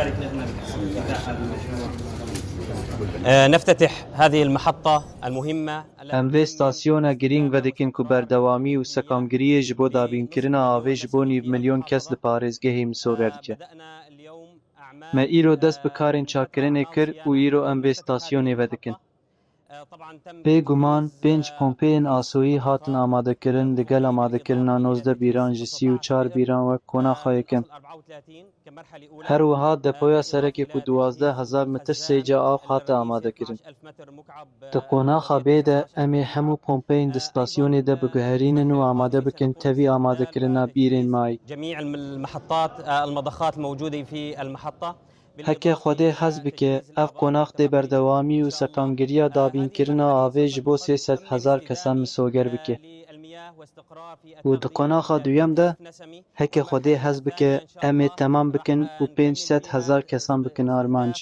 يبارك لنا بافتتاح هذا المشروع. نفتتح هذه المحطة المهمة. ام وی ستاسیونا گرینگ و دکن کو بردوامی و سکامگری جبو دابینکرنا آوه جبو 9 میلیون کس لپارێزگehê Misoger dike. Me îro dest bi karên çakkirinê kir û îro em vê stasyonê ve dikin. Bêguman 5 pompeyên asayî hatin amadekirin li gel amadekirina 19 bîran ji 34 bîran wek Konaxa Yekem. Her wiha depoya serekê ku 12,000 metr sêca av hate amadekirin. Di Konaxa Bê de em ê hemû pompeyên di stasyonê de biguherînin û amade bikin tevî amadekirina bîrên mayî. Heke Xwedê hez bike, ev qonax dê berdewamî û sekamgiriya dabînkirina avê ji bo 300,000 kesan misoger bike. û di qonaxa duyem de, heke Xwedê hez bike, em ê temam bikin û 500,000 kesan bikin armanc.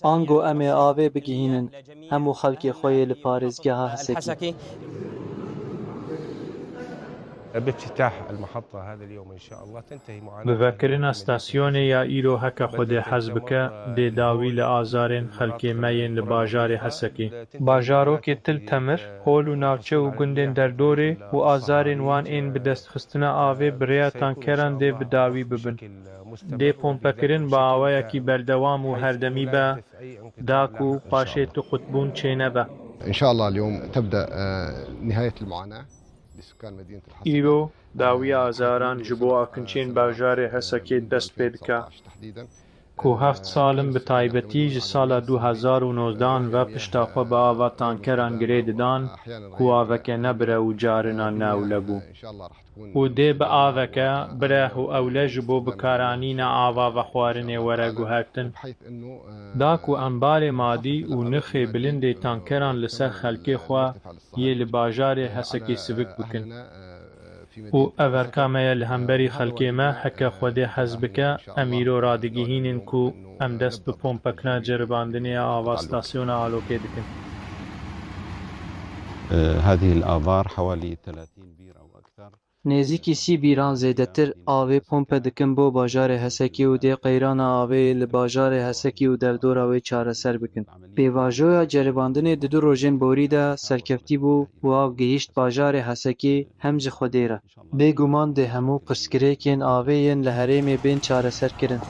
Ango em ê avê bigihînin hemû xelkê xwe yê li parêzgeha Hesekî. بافتتاح المحطة هذا اليوم إن شاء الله تنتهي معاناة. بذكرنا ستاسيون يا إيرو هكا خود حزبك دي داوي لآزارين خلقي مين لباجار حسكي. باجارو كي تل تمر هول و ناوچه و گندين در دوري و آزارين وان این بدست خستنا آوه بريا تانكران دي بداوي ببن. دي پومپکرین با آوه يكي بردوام و هردمي با داكو پاشي تو قطبون چينه با. إن شاء الله اليوم تبدأ نهاية المعاناة. ئیرۆ داوی ئازاران ji bo akınçên bajarê Hesekê dest pê dike ku 7 salin bi taybetî ji sala 2019 ve pişta xwe bi ava tankeran girê didan ku aveke nebire û carina new lebû. û dê bi aveke bireh û ewle ji bo bikaranîna ava vexwarinê were guhertin. Da ku embalê madî û nirxê bilindê tankeran li ser xelkê xwe yê li bajarê Hesekê sivik bikin. û ev erkame ye li hemberî xelkê me heke Xwedê hez bike em îro radigihînin ku em dest bi pompekirina ceribandinê ya ava stasyona Alokê dikin. هذه الآبار حوالي 30 بير أو أكثر. Nêzîkî 30 bîran zêdetir avê pompe dikin bo bajarê Hesekî û dê qeyrana avê li bajarê Hesekî û derdora wê çareser bikin. Pêvajoya ceribandinê di du rojên borî de serkeftî bû û av gihîşt bajarê Hesekî hem ji Xwedê re. Bêguman dê hemû pirsgirêkên avê yên li herêmê bên çareserkirin.